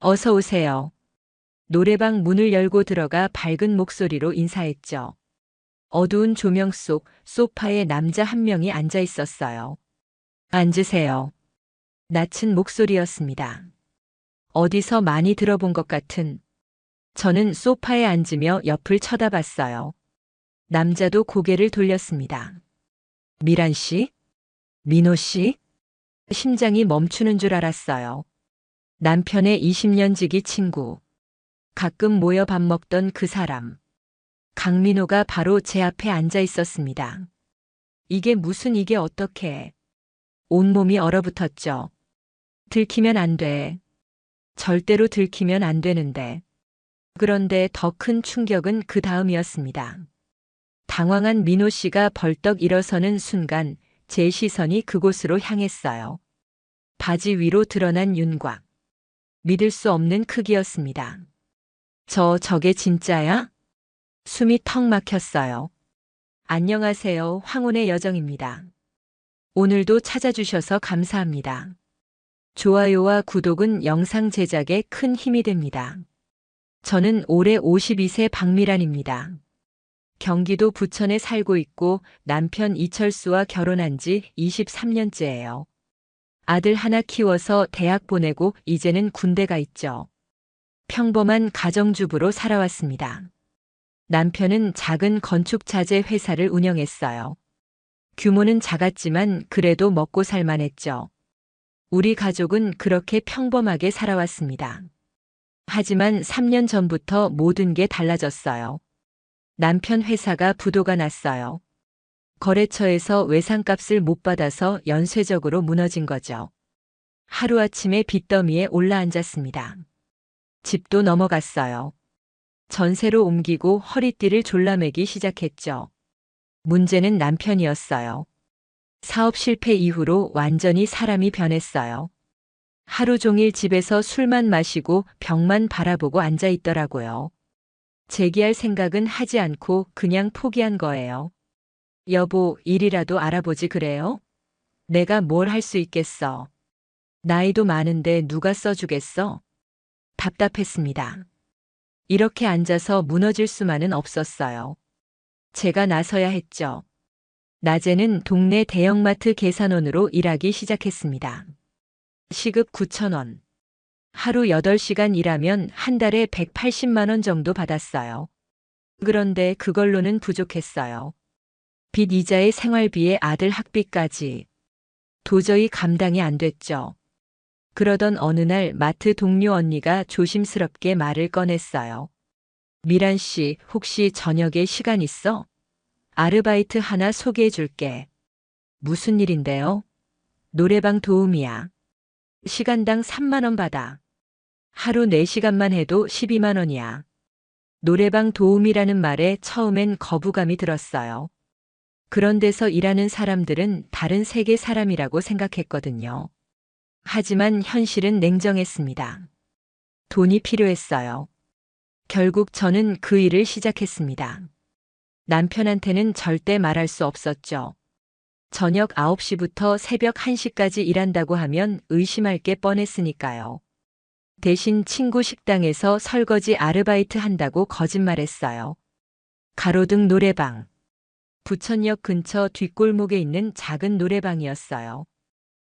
어서 오세요. 노래방 문을 열고 들어가 밝은 목소리로 인사했죠. 어두운 조명 속 소파에 남자 한 명이 앉아 있었어요. 앉으세요. 낮은 목소리였습니다. 어디서 많이 들어본 것 같은. 저는 소파에 앉으며 옆을 쳐다봤어요. 남자도 고개를 돌렸습니다. 미란 씨? 민호 씨? 심장이 멈추는 줄 알았어요. 남편의 20년 지기 친구. 가끔 모여 밥 먹던 그 사람. 강민호가 바로 제 앞에 앉아 있었습니다. 이게 어떻게. 온몸이 얼어붙었죠. 들키면 안 돼. 절대로 들키면 안 되는데. 그런데 더 큰 충격은 그 다음이었습니다. 당황한 민호 씨가 벌떡 일어서는 순간 제 시선이 그곳으로 향했어요. 바지 위로 드러난 윤곽. 믿을 수 없는 크기였습니다. 저게 진짜야? 숨이 턱 막혔어요. 안녕하세요. 황혼의 여정입니다. 오늘도 찾아주셔서 감사합니다. 좋아요와 구독은 영상 제작에 큰 힘이 됩니다. 저는 올해 52세 박미란입니다. 경기도 부천에 살고 있고 남편 이철수와 결혼한 지 23년째예요. 아들 하나 키워서 대학 보내고 이제는 군대 가 있죠. 평범한 가정주부로 살아왔습니다. 남편은 작은 건축자재 회사를 운영했어요. 규모는 작았지만 그래도 먹고 살만했죠. 우리 가족은 그렇게 평범하게 살아왔습니다. 하지만 3년 전부터 모든 게 달라졌어요. 남편 회사가 부도가 났어요. 거래처에서 외상값을 못 받아서 연쇄적으로 무너진 거죠. 하루아침에 빚더미에 올라앉았습니다. 집도 넘어갔어요. 전세로 옮기고 허리띠를 졸라매기 시작했죠. 문제는 남편이었어요. 사업 실패 이후로 완전히 사람이 변했어요. 하루 종일 집에서 술만 마시고 벽만 바라보고 앉아 있더라고요. 재기할 생각은 하지 않고 그냥 포기한 거예요. 여보, 일이라도 알아보지 그래요? 내가 뭘 할 수 있겠어. 나이도 많은데 누가 써주겠어? 답답했습니다. 이렇게 앉아서 무너질 수만은 없었어요. 제가 나서야 했죠. 낮에는 동네 대형마트 계산원으로 일하기 시작했습니다. 시급 9,000원. 하루 8시간 일하면 한 달에 180만 원 정도 받았어요. 그런데 그걸로는 부족했어요. 빚 이자에 생활비에 아들 학비까지. 도저히 감당이 안 됐죠. 그러던 어느 날 마트 동료 언니가 조심스럽게 말을 꺼냈어요. 미란 씨, 혹시 저녁에 시간 있어? 아르바이트 하나 소개해 줄게. 무슨 일인데요? 노래방 도우미야. 시간당 3만 원 받아. 하루 4시간만 해도 12만 원이야. 노래방 도우미라는 말에 처음엔 거부감이 들었어요. 그런 데서 일하는 사람들은 다른 세계 사람이라고 생각했거든요. 하지만 현실은 냉정했습니다. 돈이 필요했어요. 결국 저는 그 일을 시작했습니다. 남편한테는 절대 말할 수 없었죠. 저녁 9시부터 새벽 1시까지 일한다고 하면 의심할 게 뻔했으니까요. 대신 친구 식당에서 설거지 아르바이트 한다고 거짓말했어요. 가로등 노래방. 부천역 근처 뒷골목에 있는 작은 노래방이었어요.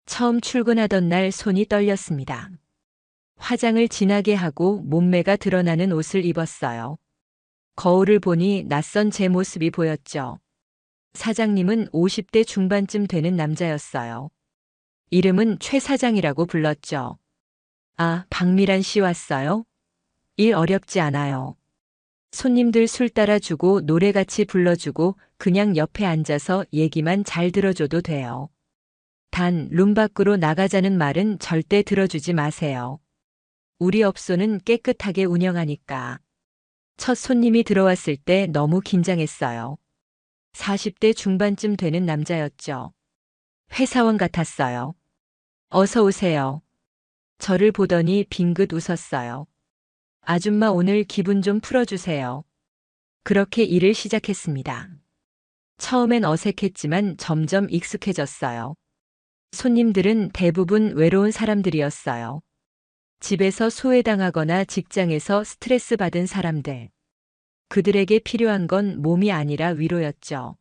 처음 출근하던 날 손이 떨렸습니다. 화장을 진하게 하고 몸매가 드러나는 옷을 입었어요. 거울을 보니 낯선 제 모습이 보였죠. 사장님은 50대 중반쯤 되는 남자였어요. 이름은 최 사장이라고 불렀죠. 아, 박미란 씨 왔어요? 일 어렵지 않아요. 손님들 술 따라주고 노래 같이 불러주고 그냥 옆에 앉아서 얘기만 잘 들어줘도 돼요. 단, 룸 밖으로 나가자는 말은 절대 들어주지 마세요. 우리 업소는 깨끗하게 운영하니까. 첫 손님이 들어왔을 때 너무 긴장했어요. 40대 중반쯤 되는 남자였죠. 회사원 같았어요. 어서 오세요. 저를 보더니 빙긋 웃었어요. 아줌마 오늘 기분 좀 풀어주세요. 그렇게 일을 시작했습니다. 처음엔 어색했지만 점점 익숙해졌어요. 손님들은 대부분 외로운 사람들이었어요. 집에서 소외당하거나 직장에서 스트레스 받은 사람들. 그들에게 필요한 건 몸이 아니라 위로였죠.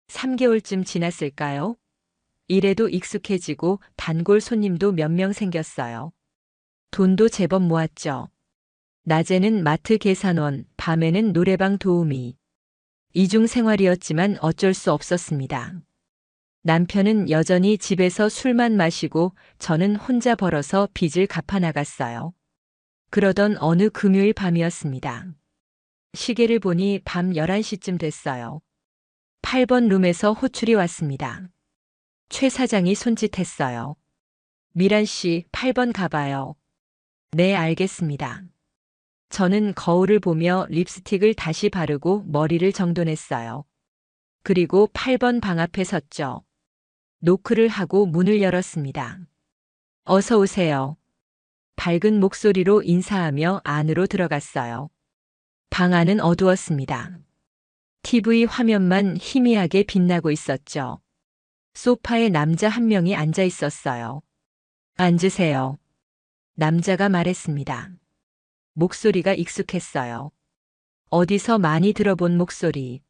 3개월쯤 지났을까요? 일에도 익숙해지고 단골 손님도 몇 명 생겼어요. 돈도 제법 모았죠. 낮에는 마트 계산원, 밤에는 노래방 도우미. 이중 생활이었지만 어쩔 수 없었습니다. 남편은 여전히 집에서 술만 마시고 저는 혼자 벌어서 빚을 갚아 나갔어요. 그러던 어느 금요일 밤이었습니다. 시계를 보니 밤 11시쯤 됐어요. 8번 룸에서 호출이 왔습니다. 최 사장이 손짓했어요. 미란 씨, 8번 가봐요. 네, 알겠습니다. 저는 거울을 보며 립스틱을 다시 바르고 머리를 정돈했어요. 그리고 8번 방 앞에 섰죠. 노크를 하고 문을 열었습니다. 어서 오세요. 밝은 목소리로 인사하며 안으로 들어갔어요. 방 안은 어두웠습니다. TV 화면만 희미하게 빛나고 있었죠. 소파에 남자 한 명이 앉아 있었어요. 앉으세요. 남자가 말했습니다. 목소리가 익숙했어요. 어디서 많이 들어본 목소리.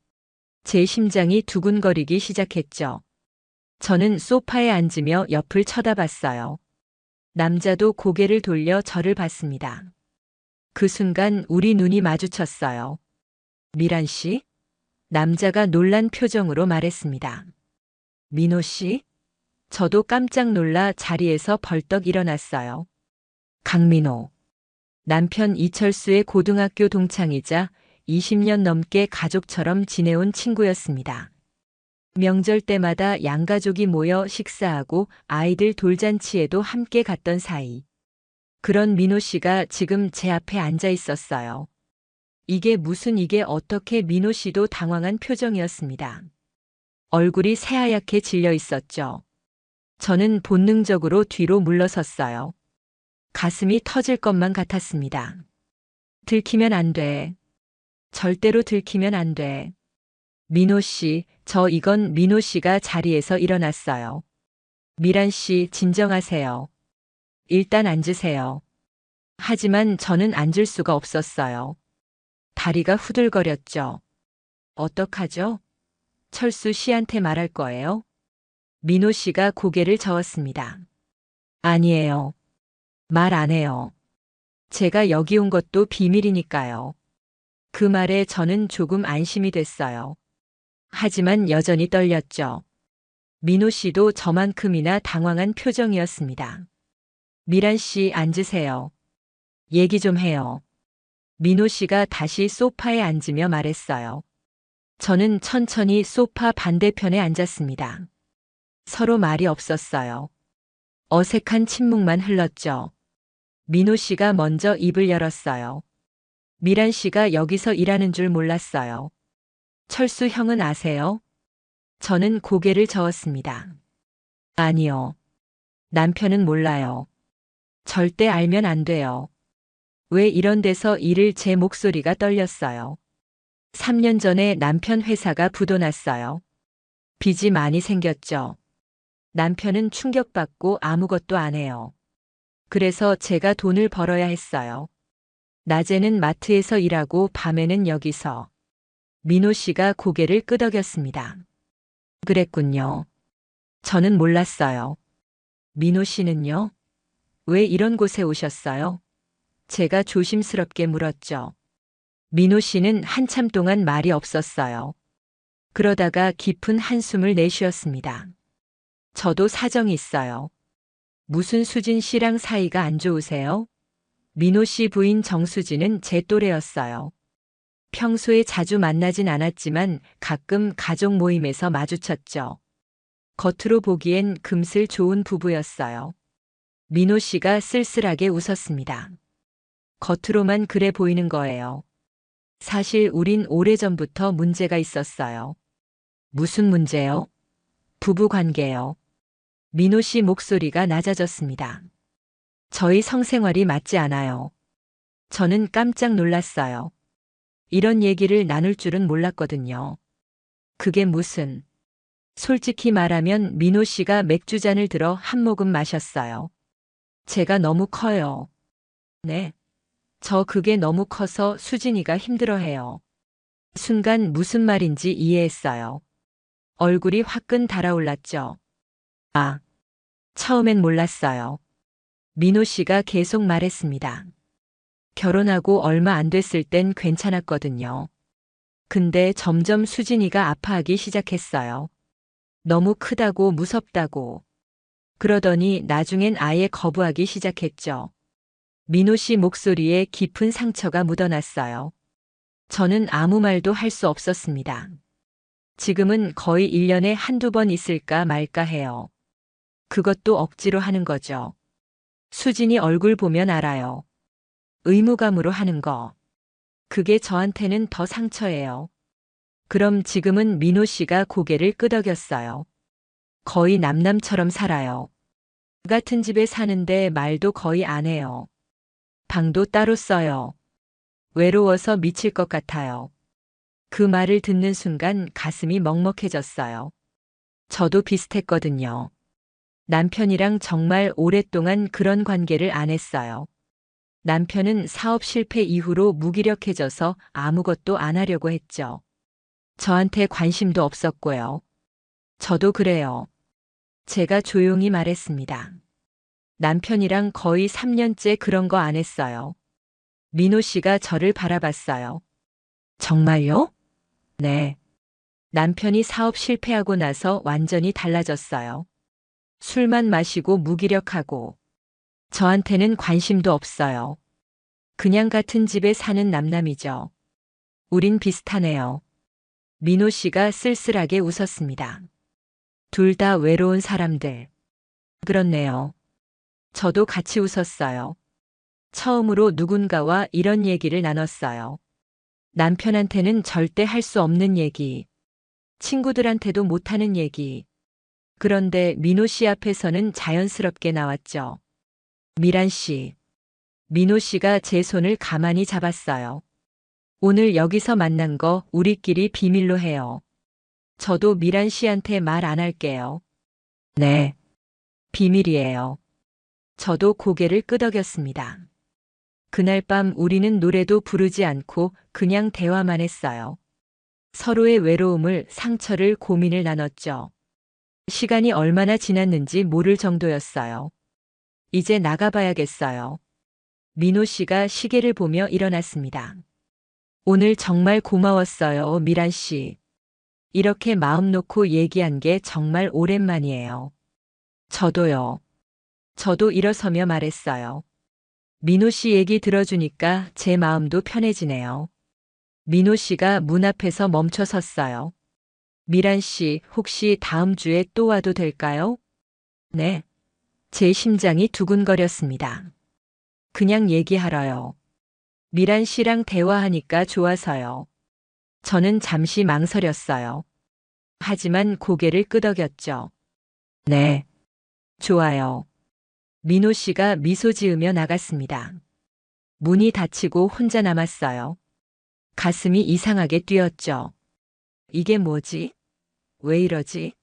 제 심장이 두근거리기 시작했죠. 저는 소파에 앉으며 옆을 쳐다봤어요. 남자도 고개를 돌려 저를 봤습니다. 그 순간 우리 눈이 마주쳤어요. 미란 씨? 남자가 놀란 표정으로 말했습니다. 민호 씨? 저도 깜짝 놀라 자리에서 벌떡 일어났어요. 강민호. 남편 이철수의 고등학교 동창이자 20년 넘게 가족처럼 지내온 친구였습니다. 명절 때마다 양가족이 모여 식사하고 아이들 돌잔치에도 함께 갔던 사이. 그런 민호 씨가 지금 제 앞에 앉아 있었어요. 이게 어떻게 민호 씨도 당황한 표정이었습니다. 얼굴이 새하얗게 질려 있었죠. 저는 본능적으로 뒤로 물러섰어요. 가슴이 터질 것만 같았습니다. 들키면 안 돼. 절대로 들키면 안 돼. 민호 씨, 이건 민호 씨가 자리에서 일어났어요. 미란 씨, 진정하세요. 일단 앉으세요. 하지만 저는 앉을 수가 없었어요. 다리가 후들거렸죠. 어떡하죠? 철수 씨한테 말할 거예요? 민호 씨가 고개를 저었습니다. 아니에요. 말 안 해요. 제가 여기 온 것도 비밀이니까요. 그 말에 저는 조금 안심이 됐어요. 하지만 여전히 떨렸죠. 민호 씨도 저만큼이나 당황한 표정이었습니다. 미란 씨, 앉으세요. 얘기 좀 해요. 민호 씨가 다시 소파에 앉으며 말했어요. 저는 천천히 소파 반대편에 앉았습니다. 서로 말이 없었어요. 어색한 침묵만 흘렀죠. 민호 씨가 먼저 입을 열었어요. 미란 씨가 여기서 일하는 줄 몰랐어요. 철수 형은 아세요? 저는 고개를 저었습니다. 아니요. 남편은 몰라요. 절대 알면 안 돼요. 왜 이런 데서 일을 제 목소리가 떨렸어요. 3년 전에 남편 회사가 부도났어요. 빚이 많이 생겼죠. 남편은 충격받고 아무것도 안 해요. 그래서 제가 돈을 벌어야 했어요. 낮에는 마트에서 일하고 밤에는 여기서. 민호 씨가 고개를 끄덕였습니다. 그랬군요. 저는 몰랐어요. 민호 씨는요? 왜 이런 곳에 오셨어요? 제가 조심스럽게 물었죠. 민호 씨는 한참 동안 말이 없었어요. 그러다가 깊은 한숨을 내쉬었습니다. 저도 사정이 있어요. 무슨 수진 씨랑 사이가 안 좋으세요? 민호 씨 부인 정수진은 제 또래였어요. 평소에 자주 만나진 않았지만 가끔 가족 모임에서 마주쳤죠. 겉으로 보기엔 금슬 좋은 부부였어요. 민호 씨가 쓸쓸하게 웃었습니다. 겉으로만 그래 보이는 거예요. 사실 우린 오래전부터 문제가 있었어요. 무슨 문제요? 부부 관계요. 민호 씨 목소리가 낮아졌습니다. 저희 성생활이 맞지 않아요. 저는 깜짝 놀랐어요. 이런 얘기를 나눌 줄은 몰랐거든요. 그게 무슨... 솔직히 말하면 민호 씨가 맥주잔을 들어 한 모금 마셨어요. 제가 너무 커요. 네. 저 그게 너무 커서 수진이가 힘들어해요. 순간 무슨 말인지 이해했어요. 얼굴이 화끈 달아올랐죠. 아, 처음엔 몰랐어요. 민호 씨가 계속 말했습니다. 결혼하고 얼마 안 됐을 땐 괜찮았거든요. 근데 점점 수진이가 아파하기 시작했어요. 너무 크다고 무섭다고. 그러더니 나중엔 아예 거부하기 시작했죠. 민호 씨 목소리에 깊은 상처가 묻어났어요. 저는 아무 말도 할 수 없었습니다. 지금은 거의 1년에 한두 번 있을까 말까 해요. 그것도 억지로 하는 거죠. 수진이 얼굴 보면 알아요. 의무감으로 하는 거. 그게 저한테는 더 상처예요. 그럼 지금은 민호 씨가 고개를 끄덕였어요. 거의 남남처럼 살아요. 같은 집에 사는데 말도 거의 안 해요. 방도 따로 써요. 외로워서 미칠 것 같아요. 그 말을 듣는 순간 가슴이 먹먹해졌어요. 저도 비슷했거든요. 남편이랑 정말 오랫동안 그런 관계를 안 했어요. 남편은 사업 실패 이후로 무기력해져서 아무것도 안 하려고 했죠. 저한테 관심도 없었고요. 저도 그래요. 제가 조용히 말했습니다. 남편이랑 거의 3년째 그런 거 안 했어요. 민호 씨가 저를 바라봤어요. 정말요? 네. 남편이 사업 실패하고 나서 완전히 달라졌어요. 술만 마시고 무기력하고 저한테는 관심도 없어요. 그냥 같은 집에 사는 남남이죠. 우린 비슷하네요. 민호 씨가 쓸쓸하게 웃었습니다. 둘 다 외로운 사람들. 그렇네요. 저도 같이 웃었어요. 처음으로 누군가와 이런 얘기를 나눴어요. 남편한테는 절대 할 수 없는 얘기. 친구들한테도 못하는 얘기. 그런데 민호 씨 앞에서는 자연스럽게 나왔죠. 미란 씨. 민호 씨가 제 손을 가만히 잡았어요. 오늘 여기서 만난 거 우리끼리 비밀로 해요. 저도 미란 씨한테 말 안 할게요. 네. 비밀이에요. 저도 고개를 끄덕였습니다. 그날 밤 우리는 노래도 부르지 않고 그냥 대화만 했어요. 서로의 외로움을, 상처를, 고민을 나눴죠. 시간이 얼마나 지났는지 모를 정도였어요. 이제 나가봐야겠어요. 민호 씨가 시계를 보며 일어났습니다. 오늘 정말 고마웠어요, 미란 씨. 이렇게 마음 놓고 얘기한 게 정말 오랜만이에요. 저도요. 저도 일어서며 말했어요. 민호 씨 얘기 들어주니까 제 마음도 편해지네요. 민호 씨가 문 앞에서 멈춰 섰어요. 미란 씨, 혹시 다음 주에 또 와도 될까요? 네. 제 심장이 두근거렸습니다. 그냥 얘기하러요. 미란 씨랑 대화하니까 좋아서요. 저는 잠시 망설였어요. 하지만 고개를 끄덕였죠. 네. 좋아요. 민호 씨가 미소 지으며 나갔습니다. 문이 닫히고 혼자 남았어요. 가슴이 이상하게 뛰었죠. 이게 뭐지? 왜 이러지?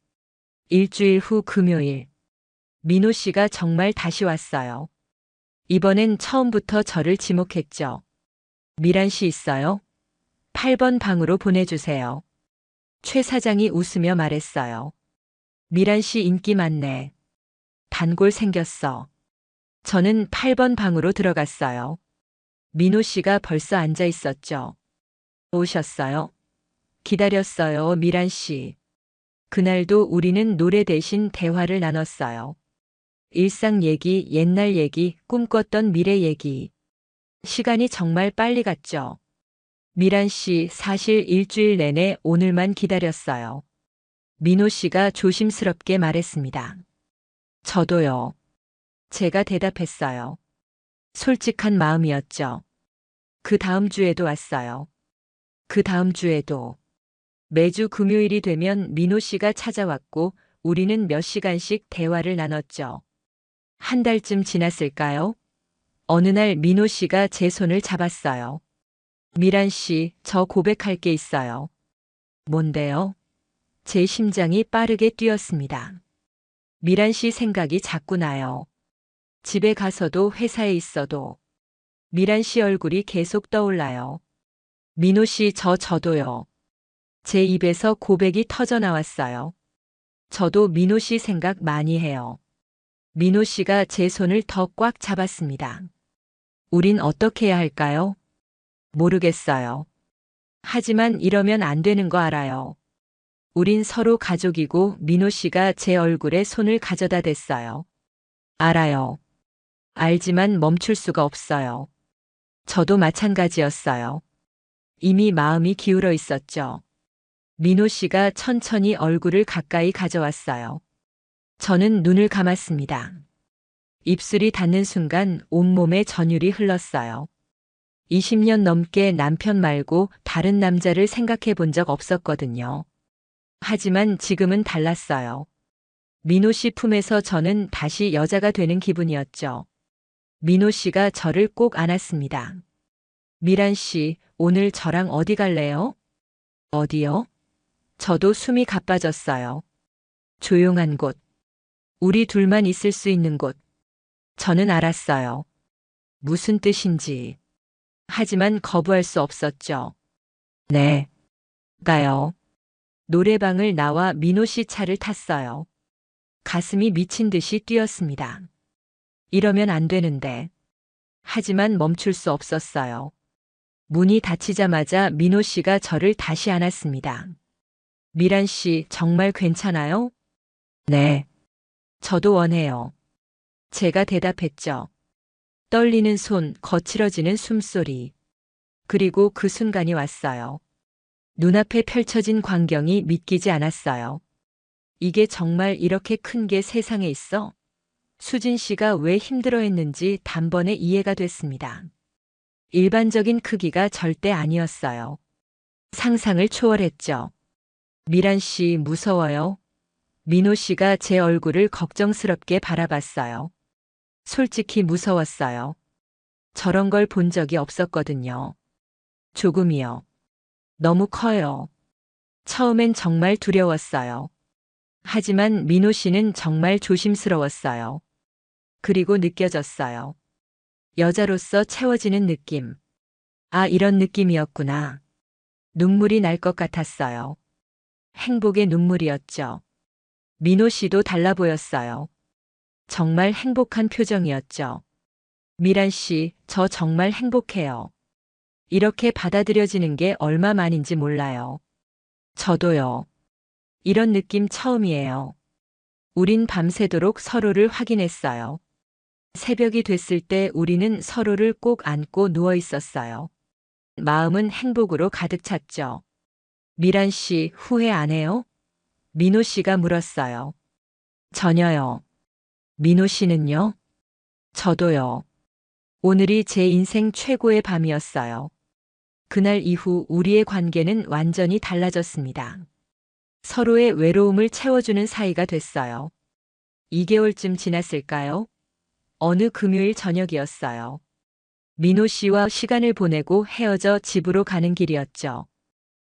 일주일 후 금요일. 민호 씨가 정말 다시 왔어요. 이번엔 처음부터 저를 지목했죠. 미란 씨 있어요? 8번 방으로 보내주세요. 최 사장이 웃으며 말했어요. 미란 씨 인기 많네. 단골 생겼어. 저는 8번 방으로 들어갔어요. 민호 씨가 벌써 앉아 있었죠. 오셨어요? 기다렸어요, 미란 씨. 그날도 우리는 노래 대신 대화를 나눴어요. 일상 얘기, 옛날 얘기, 꿈꿨던 미래 얘기. 시간이 정말 빨리 갔죠. 미란 씨, 사실 일주일 내내 오늘만 기다렸어요. 민호 씨가 조심스럽게 말했습니다. 저도요. 제가 대답했어요. 솔직한 마음이었죠. 그 다음 주에도 왔어요. 그 다음 주에도. 매주 금요일이 되면 민호 씨가 찾아왔고 우리는 몇 시간씩 대화를 나눴죠. 한 달쯤 지났을까요? 어느 날 민호 씨가 제 손을 잡았어요. 미란 씨, 저 고백할 게 있어요. 뭔데요? 제 심장이 빠르게 뛰었습니다. 미란 씨 생각이 자꾸 나요. 집에 가서도 회사에 있어도. 미란 씨 얼굴이 계속 떠올라요. 민호 씨, 저도요. 제 입에서 고백이 터져 나왔어요. 저도 민호 씨 생각 많이 해요. 민호 씨가 제 손을 더 꽉 잡았습니다. 우린 어떻게 해야 할까요? 모르겠어요. 하지만 이러면 안 되는 거 알아요. 우린 서로 가족이고 민호 씨가 제 얼굴에 손을 가져다 댔어요. 알아요. 알지만 멈출 수가 없어요. 저도 마찬가지였어요. 이미 마음이 기울어 있었죠. 민호 씨가 천천히 얼굴을 가까이 가져왔어요. 저는 눈을 감았습니다. 입술이 닿는 순간 온몸에 전율이 흘렀어요. 20년 넘게 남편 말고 다른 남자를 생각해 본 적 없었거든요. 하지만 지금은 달랐어요. 민호 씨 품에서 저는 다시 여자가 되는 기분이었죠. 민호 씨가 저를 꼭 안았습니다. 미란 씨, 오늘 저랑 어디 갈래요? 어디요? 저도 숨이 가빠졌어요. 조용한 곳. 우리 둘만 있을 수 있는 곳. 저는 알았어요. 무슨 뜻인지. 하지만 거부할 수 없었죠. 네. 가요. 노래방을 나와 민호 씨 차를 탔어요. 가슴이 미친 듯이 뛰었습니다. 이러면 안 되는데. 하지만 멈출 수 없었어요. 문이 닫히자마자 민호 씨가 저를 다시 안았습니다. 미란 씨, 정말 괜찮아요? 네. 저도 원해요. 제가 대답했죠. 떨리는 손, 거칠어지는 숨소리. 그리고 그 순간이 왔어요. 눈앞에 펼쳐진 광경이 믿기지 않았어요. 이게 정말 이렇게 큰 게 세상에 있어? 수진 씨가 왜 힘들어했는지 단번에 이해가 됐습니다. 일반적인 크기가 절대 아니었어요. 상상을 초월했죠. 미란 씨, 무서워요? 민호 씨가 제 얼굴을 걱정스럽게 바라봤어요. 솔직히 무서웠어요. 저런 걸 본 적이 없었거든요. 조금이요. 너무 커요. 처음엔 정말 두려웠어요. 하지만 민호 씨는 정말 조심스러웠어요. 그리고 느껴졌어요. 여자로서 채워지는 느낌. 아, 이런 느낌이었구나. 눈물이 날 것 같았어요. 행복의 눈물이었죠. 민호 씨도 달라 보였어요. 정말 행복한 표정이었죠. 미란 씨, 저 정말 행복해요. 이렇게 받아들여지는 게 얼마만인지 몰라요. 저도요. 이런 느낌 처음이에요. 우린 밤새도록 서로를 확인했어요. 새벽이 됐을 때 우리는 서로를 꼭 안고 누워 있었어요. 마음은 행복으로 가득 찼죠. 미란 씨, 후회 안 해요? 민호 씨가 물었어요. 전혀요. 민호 씨는요? 저도요. 오늘이 제 인생 최고의 밤이었어요. 그날 이후 우리의 관계는 완전히 달라졌습니다. 서로의 외로움을 채워주는 사이가 됐어요. 2개월쯤 지났을까요? 어느 금요일 저녁이었어요. 민호 씨와 시간을 보내고 헤어져 집으로 가는 길이었죠.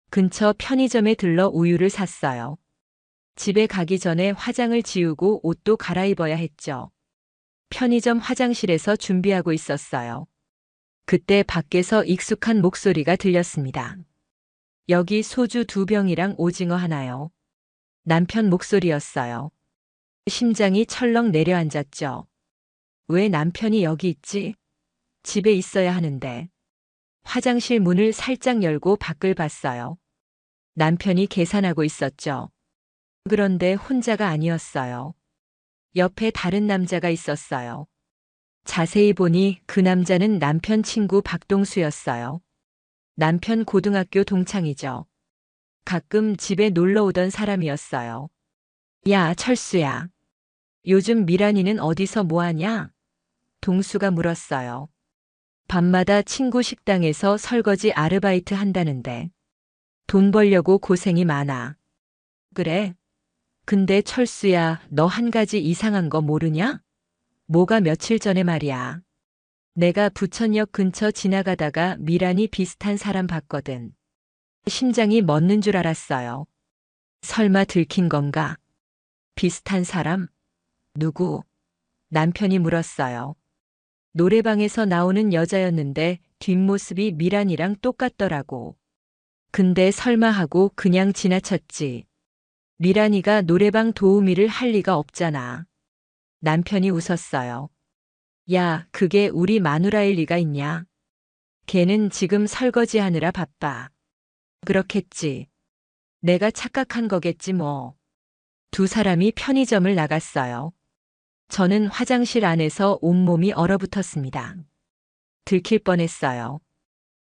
근처 편의점에 들러 우유를 샀어요. 집에 가기 전에 화장을 지우고 옷도 갈아입어야 했죠. 편의점 화장실에서 준비하고 있었어요. 그때 밖에서 익숙한 목소리가 들렸습니다. 여기 소주 2병이랑 오징어 하나요. 남편 목소리였어요. 심장이 철렁 내려앉았죠. 왜 남편이 여기 있지? 집에 있어야 하는데. 화장실 문을 살짝 열고 밖을 봤어요. 남편이 계산하고 있었죠. 그런데 혼자가 아니었어요. 옆에 다른 남자가 있었어요. 자세히 보니 그 남자는 남편 친구 박동수였어요. 남편 고등학교 동창이죠. 가끔 집에 놀러 오던 사람이었어요. 야, 철수야. 요즘 미란이는 어디서 뭐하냐? 동수가 물었어요. 밤마다 친구 식당에서 설거지 아르바이트 한다는데. 돈 벌려고 고생이 많아. 그래? 근데 철수야, 너 한 가지 이상한 거 모르냐? 뭐가 며칠 전에 말이야. 내가 부천역 근처 지나가다가 미란이 비슷한 사람 봤거든. 심장이 멎는 줄 알았어요. 설마 들킨 건가? 비슷한 사람? 누구? 남편이 물었어요. 노래방에서 나오는 여자였는데 뒷모습이 미란이랑 똑같더라고. 근데 설마 하고 그냥 지나쳤지. 미란이가 노래방 도우미를 할 리가 없잖아. 남편이 웃었어요. 야, 그게 우리 마누라일 리가 있냐? 걔는 지금 설거지하느라 바빠. 그렇겠지. 내가 착각한 거겠지 뭐. 두 사람이 편의점을 나갔어요. 저는 화장실 안에서 온몸이 얼어붙었습니다. 들킬 뻔했어요.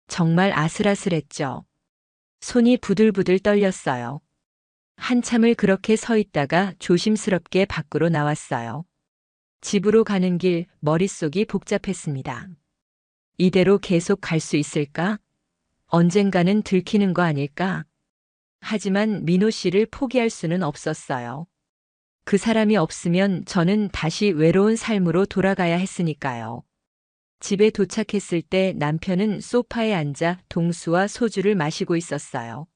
정말 아슬아슬했죠. 손이 부들부들 떨렸어요. 한참을 그렇게 서 있다가 조심스럽게 밖으로 나왔어요. 집으로 가는 길 머릿속이 복잡했습니다. 이대로 계속 갈 수 있을까? 언젠가는 들키는 거 아닐까? 하지만 민호 씨를 포기할 수는 없었어요. 그 사람이 없으면 저는 다시 외로운 삶으로 돌아가야 했으니까요. 집에 도착했을 때 남편은 소파에 앉아 동수와 소주를 마시고 있었어요.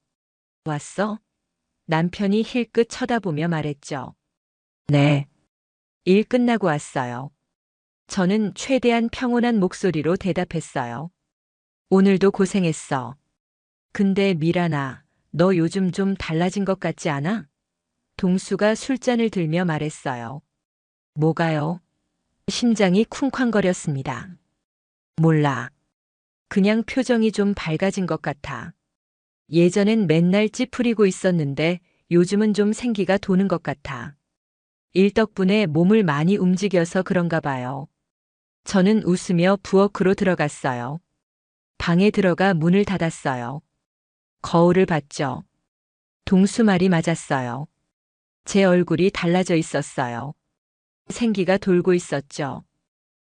왔어? 남편이 힐끗 쳐다보며 말했죠. 네. 일 끝나고 왔어요. 저는 최대한 평온한 목소리로 대답했어요. 오늘도 고생했어. 근데 미란아, 너 요즘 좀 달라진 것 같지 않아? 동수가 술잔을 들며 말했어요. 뭐가요? 심장이 쿵쾅거렸습니다. 몰라. 그냥 표정이 좀 밝아진 것 같아. 예전엔 맨날 찌푸리고 있었는데 요즘은 좀 생기가 도는 것 같아. 일 덕분에 몸을 많이 움직여서 그런가 봐요. 저는 웃으며 부엌으로 들어갔어요. 방에 들어가 문을 닫았어요. 거울을 봤죠. 동수 말이 맞았어요. 제 얼굴이 달라져 있었어요. 생기가 돌고 있었죠.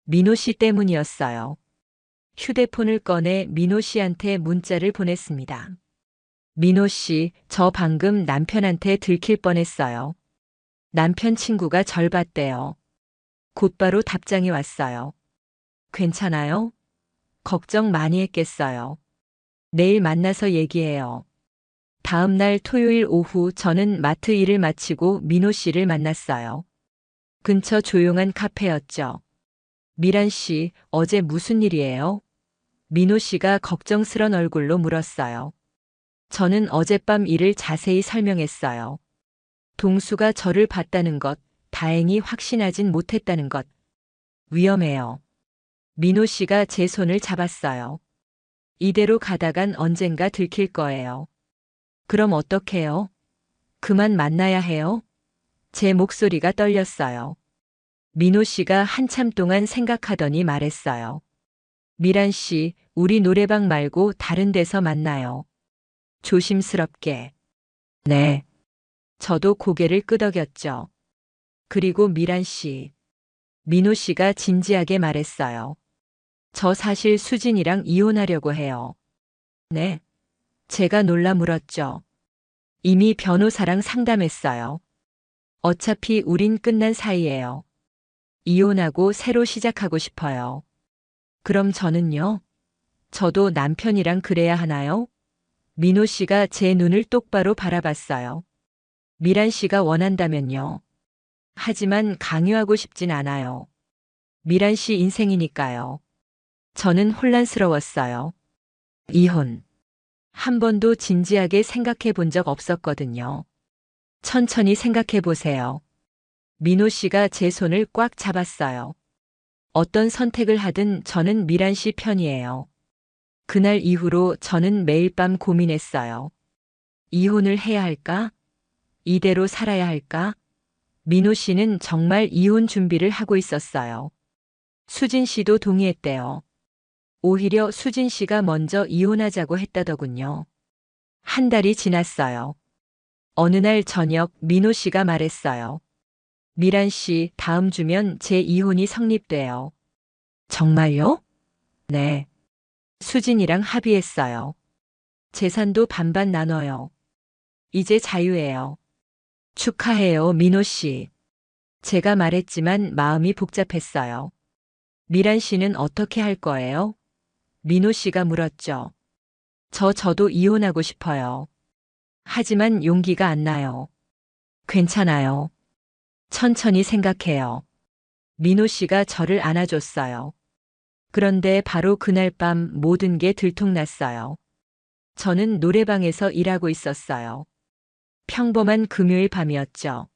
민호 씨 때문이었어요. 휴대폰을 꺼내 민호 씨한테 문자를 보냈습니다. 민호 씨, 저 방금 남편한테 들킬 뻔했어요. 남편 친구가 절 봤대요. 곧바로 답장이 왔어요. 괜찮아요? 걱정 많이 했겠어요. 내일 만나서 얘기해요. 다음 날 토요일 오후 저는 마트 일을 마치고 민호 씨를 만났어요. 근처 조용한 카페였죠. 미란 씨, 어제 무슨 일이에요? 민호 씨가 걱정스런 얼굴로 물었어요. 저는 어젯밤 일을 자세히 설명했어요. 동수가 저를 봤다는 것, 다행히 확신하진 못했다는 것. 위험해요. 민호 씨가 제 손을 잡았어요. 이대로 가다간 언젠가 들킬 거예요. 그럼 어떡해요? 그만 만나야 해요? 제 목소리가 떨렸어요. 민호 씨가 한참 동안 생각하더니 말했어요. 미란 씨, 우리 노래방 말고 다른 데서 만나요. 조심스럽게. 네. 저도 고개를 끄덕였죠. 그리고 미란 씨. 민호 씨가 진지하게 말했어요. 저 사실 수진이랑 이혼하려고 해요. 네. 제가 놀라 물었죠. 이미 변호사랑 상담했어요. 어차피 우린 끝난 사이예요. 이혼하고 새로 시작하고 싶어요. 그럼 저는요? 저도 남편이랑 그래야 하나요? 민호 씨가 제 눈을 똑바로 바라봤어요. 미란 씨가 원한다면요. 하지만 강요하고 싶진 않아요. 미란 씨 인생이니까요. 저는 혼란스러웠어요. 이혼. 한 번도 진지하게 생각해 본 적 없었거든요. 천천히 생각해 보세요. 민호 씨가 제 손을 꽉 잡았어요. 어떤 선택을 하든 저는 미란 씨 편이에요. 그날 이후로 저는 매일 밤 고민했어요. 이혼을 해야 할까? 이대로 살아야 할까? 민호 씨는 정말 이혼 준비를 하고 있었어요. 수진 씨도 동의했대요. 오히려 수진 씨가 먼저 이혼하자고 했다더군요. 한 달이 지났어요. 어느 날 저녁 민호 씨가 말했어요. 미란 씨, 다음 주면 제 이혼이 성립돼요. 정말요? 네. 수진이랑 합의했어요. 재산도 반반 나눠요. 이제 자유예요. 축하해요, 민호 씨. 제가 말했지만 마음이 복잡했어요. 미란 씨는 어떻게 할 거예요? 민호 씨가 물었죠. 저도 이혼하고 싶어요. 하지만 용기가 안 나요. 괜찮아요. 천천히 생각해요. 민호 씨가 저를 안아줬어요. 그런데 바로 그날 밤 모든 게 들통났어요. 저는 노래방에서 일하고 있었어요. 평범한 금요일 밤이었죠.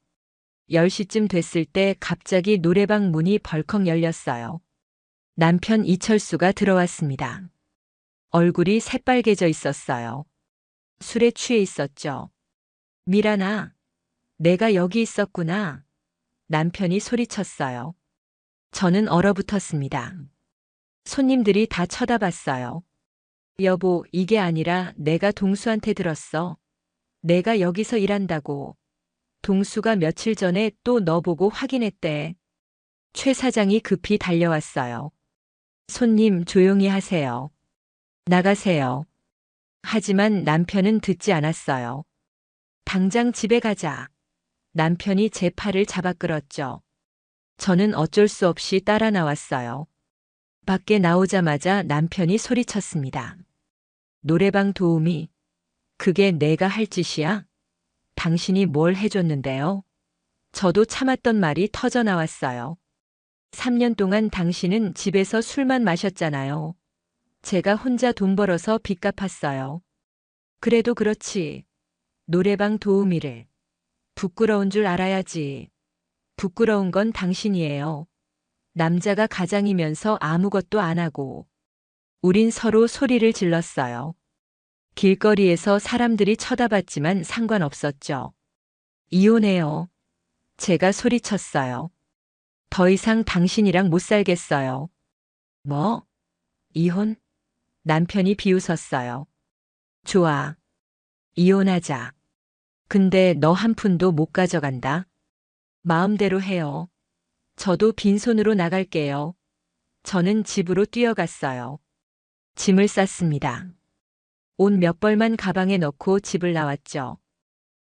10시쯤 됐을 때 갑자기 노래방 문이 벌컥 열렸어요. 남편 이철수가 들어왔습니다. 얼굴이 새빨개져 있었어요. 술에 취해 있었죠. 미란아, 내가 여기 있었구나. 남편이 소리쳤어요. 저는 얼어붙었습니다. 손님들이 다 쳐다봤어요. 여보, 이게 아니라 내가 동수한테 들었어. 내가 여기서 일한다고. 동수가 며칠 전에 또 너 보고 확인했대. 최 사장이 급히 달려왔어요. 손님 조용히 하세요. 나가세요. 하지만 남편은 듣지 않았어요. 당장 집에 가자. 남편이 제 팔을 잡아 끌었죠. 저는 어쩔 수 없이 따라 나왔어요. 밖에 나오자마자 남편이 소리쳤습니다. 노래방 도우미, 그게 내가 할 짓이야? 당신이 뭘 해줬는데요? 저도 참았던 말이 터져 나왔어요. 3년 동안 당신은 집에서 술만 마셨잖아요. 제가 혼자 돈 벌어서 빚 갚았어요. 그래도 그렇지. 노래방 도우미를. 부끄러운 줄 알아야지. 부끄러운 건 당신이에요. 남자가 가장이면서 아무것도 안 하고. 우린 서로 소리를 질렀어요. 길거리에서 사람들이 쳐다봤지만 상관없었죠. 이혼해요. 제가 소리쳤어요. 더 이상 당신이랑 못 살겠어요. 뭐? 이혼? 남편이 비웃었어요. 좋아. 이혼하자. 근데 너 한 푼도 못 가져간다. 마음대로 해요. 저도 빈손으로 나갈게요. 저는 집으로 뛰어갔어요. 짐을 쌌습니다. 옷 몇 벌만 가방에 넣고 집을 나왔죠.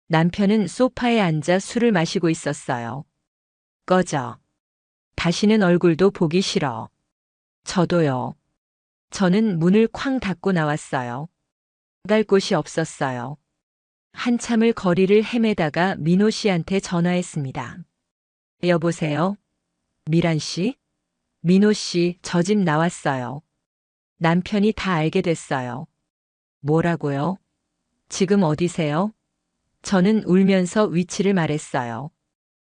남편은 소파에 앉아 술을 마시고 있었어요. 꺼져. 다시는 얼굴도 보기 싫어. 저도요. 저는 문을 쾅 닫고 나왔어요. 갈 곳이 없었어요. 한참을 거리를 헤매다가 민호 씨한테 전화했습니다. 여보세요? 미란 씨? 민호 씨, 저 집 나왔어요. 남편이 다 알게 됐어요. 뭐라고요? 지금 어디세요? 저는 울면서 위치를 말했어요.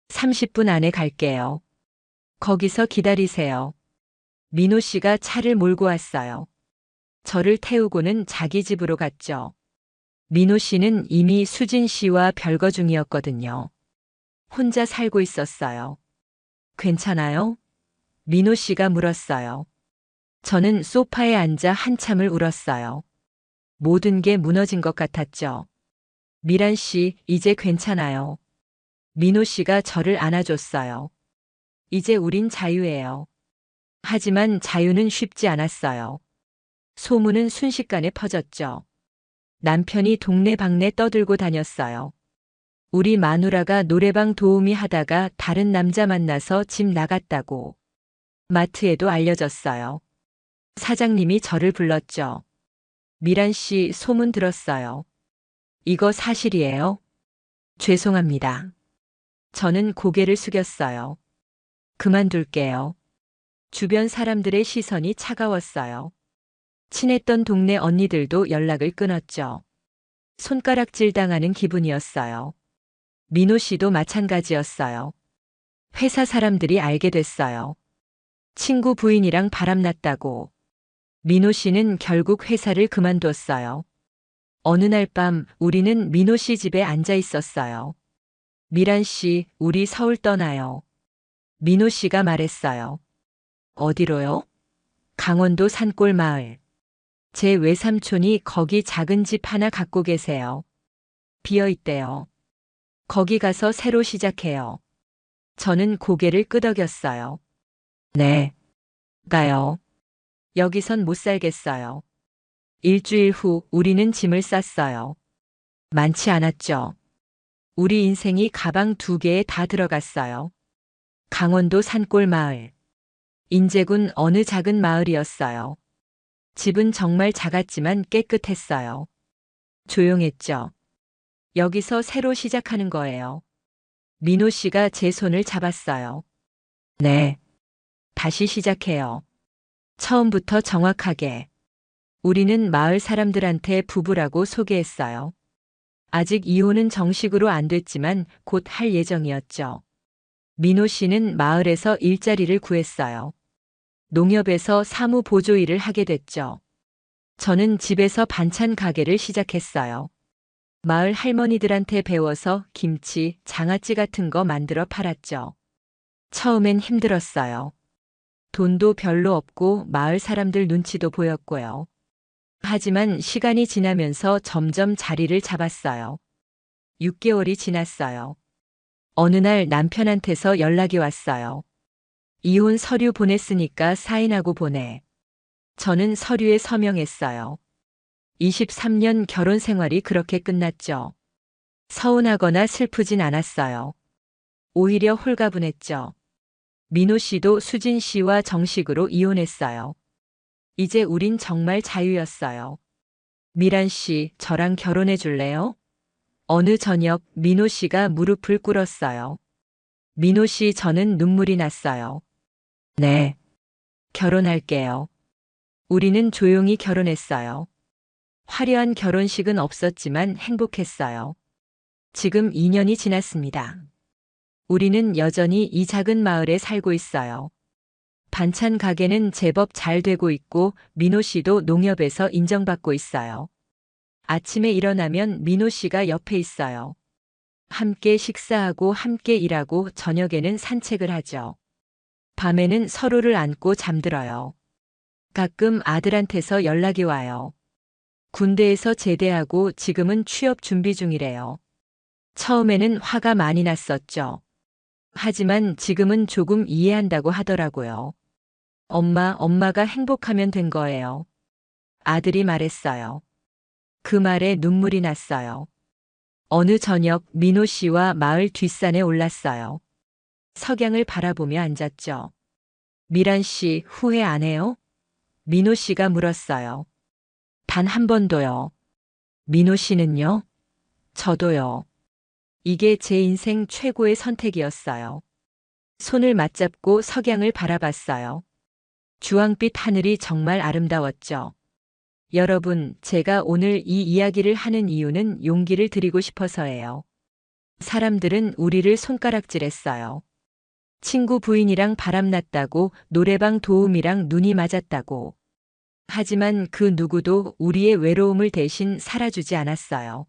30분 안에 갈게요. 거기서 기다리세요. 민호 씨가 차를 몰고 왔어요. 저를 태우고는 자기 집으로 갔죠. 민호 씨는 이미 수진 씨와 별거 중이었거든요. 혼자 살고 있었어요. 괜찮아요? 민호 씨가 물었어요. 저는 소파에 앉아 한참을 울었어요. 모든 게 무너진 것 같았죠. 미란 씨, 이제 괜찮아요. 민호 씨가 저를 안아줬어요. 이제 우린 자유예요. 하지만 자유는 쉽지 않았어요. 소문은 순식간에 퍼졌죠. 남편이 동네방네 떠들고 다녔어요. 우리 마누라가 노래방 도우미 하다가 다른 남자 만나서 집 나갔다고. 마트에도 알려졌어요. 사장님이 저를 불렀죠. 미란 씨, 소문 들었어요. 이거 사실이에요? 죄송합니다. 저는 고개를 숙였어요. 그만둘게요. 주변 사람들의 시선이 차가웠어요. 친했던 동네 언니들도 연락을 끊었죠. 손가락질 당하는 기분이었어요. 민호 씨도 마찬가지였어요. 회사 사람들이 알게 됐어요. 친구 부인이랑 바람났다고. 민호 씨는 결국 회사를 그만뒀어요. 어느 날 밤 우리는 민호 씨 집에 앉아 있었어요. 미란 씨, 우리 서울 떠나요. 민호 씨가 말했어요. 어디로요? 강원도 산골 마을. 제 외삼촌이 거기 작은 집 하나 갖고 계세요. 비어 있대요. 거기 가서 새로 시작해요. 저는 고개를 끄덕였어요. 네. 가요. 여기선 못 살겠어요. 일주일 후 우리는 짐을 쌌어요. 많지 않았죠. 우리 인생이 가방 2개에 다 들어갔어요. 강원도 산골 마을. 인제군 어느 작은 마을이었어요. 집은 정말 작았지만 깨끗했어요. 조용했죠. 여기서 새로 시작하는 거예요. 민호 씨가 제 손을 잡았어요. 네. 다시 시작해요. 처음부터 정확하게. 우리는 마을 사람들한테 부부라고 소개했어요. 아직 이혼은 정식으로 안 됐지만 곧 할 예정이었죠. 민호 씨는 마을에서 일자리를 구했어요. 농협에서 사무 보조 일을 하게 됐죠. 저는 집에서 반찬 가게를 시작했어요. 마을 할머니들한테 배워서 김치, 장아찌 같은 거 만들어 팔았죠. 처음엔 힘들었어요. 돈도 별로 없고 마을 사람들 눈치도 보였고요. 하지만 시간이 지나면서 점점 자리를 잡았어요. 6개월이 지났어요. 어느 날 남편한테서 연락이 왔어요. 이혼 서류 보냈으니까 사인하고 보내. 저는 서류에 서명했어요. 23년 결혼 생활이 그렇게 끝났죠. 서운하거나 슬프진 않았어요. 오히려 홀가분했죠. 민호 씨도 수진 씨와 정식으로 이혼했어요. 이제 우린 정말 자유였어요. 미란 씨, 저랑 결혼해 줄래요? 어느 저녁 민호 씨가 무릎을 꿇었어요. 민호 씨, 저는 눈물이 났어요. 네. 결혼할게요. 우리는 조용히 결혼했어요. 화려한 결혼식은 없었지만 행복했어요. 지금 2년이 지났습니다. 우리는 여전히 이 작은 마을에 살고 있어요. 반찬 가게는 제법 잘 되고 있고 민호 씨도 농협에서 인정받고 있어요. 아침에 일어나면 민호 씨가 옆에 있어요. 함께 식사하고 함께 일하고 저녁에는 산책을 하죠. 밤에는 서로를 안고 잠들어요. 가끔 아들한테서 연락이 와요. 군대에서 제대하고 지금은 취업 준비 중이래요. 처음에는 화가 많이 났었죠. 하지만 지금은 조금 이해한다고 하더라고요. 엄마가 행복하면 된 거예요. 아들이 말했어요. 그 말에 눈물이 났어요. 어느 저녁 민호 씨와 마을 뒷산에 올랐어요. 석양을 바라보며 앉았죠. 미란 씨, 후회 안 해요? 민호 씨가 물었어요. 단 한 번도요. 민호 씨는요? 저도요. 이게 제 인생 최고의 선택이었어요. 손을 맞잡고 석양을 바라봤어요. 주황빛 하늘이 정말 아름다웠죠. 여러분, 제가 오늘 이 이야기를 하는 이유는 용기를 드리고 싶어서예요. 사람들은 우리를 손가락질했어요. 친구 부인이랑 바람났다고, 노래방 도우미랑 눈이 맞았다고. 하지만 그 누구도 우리의 외로움을 대신 살아주지 않았어요.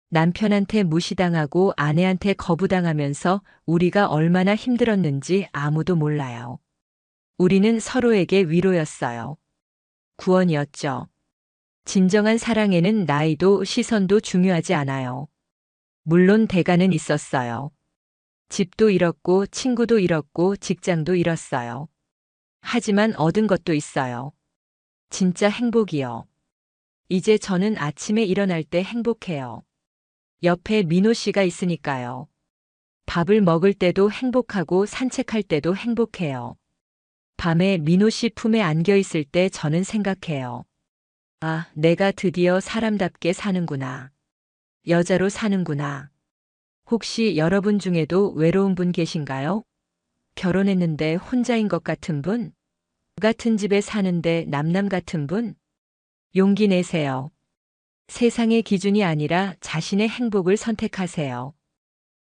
남편한테 무시당하고 아내한테 거부당하면서 우리가 얼마나 힘들었는지 아무도 몰라요. 우리는 서로에게 위로였어요. 구원이었죠. 진정한 사랑에는 나이도 시선도 중요하지 않아요. 물론 대가는 있었어요. 집도 잃었고 친구도 잃었고 직장도 잃었어요. 하지만 얻은 것도 있어요. 진짜 행복이요. 이제 저는 아침에 일어날 때 행복해요. 옆에 민호 씨가 있으니까요. 밥을 먹을 때도 행복하고 산책할 때도 행복해요. 밤에 민호 씨 품에 안겨 있을 때 저는 생각해요. 아, 내가 드디어 사람답게 사는구나. 여자로 사는구나. 혹시 여러분 중에도 외로운 분 계신가요? 결혼했는데 혼자인 것 같은 분? 같은 집에 사는데 남남 같은 분? 용기 내세요. 세상의 기준이 아니라 자신의 행복을 선택하세요.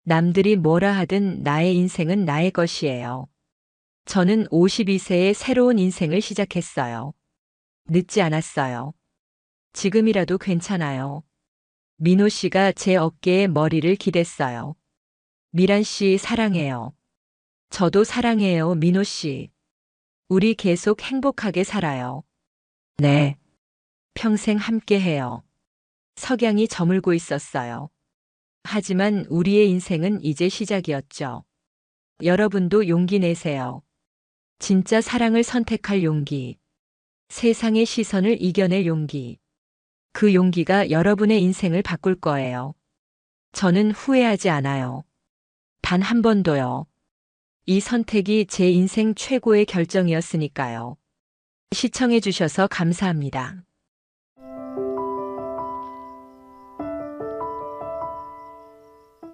남들이 뭐라 하든 나의 인생은 나의 것이에요. 저는 52세에 새로운 인생을 시작했어요. 늦지 않았어요. 지금이라도 괜찮아요. 민호 씨가 제 어깨에 머리를 기댔어요. 미란 씨 사랑해요. 저도 사랑해요, 민호 씨. 우리 계속 행복하게 살아요. 네. 평생 함께해요. 석양이 저물고 있었어요. 하지만 우리의 인생은 이제 시작이었죠. 여러분도 용기 내세요. 진짜 사랑을 선택할 용기. 세상의 시선을 이겨낼 용기. 그 용기가 여러분의 인생을 바꿀 거예요. 저는 후회하지 않아요. 단 한 번도요. 이 선택이 제 인생 최고의 결정이었으니까요. 시청해 주셔서 감사합니다.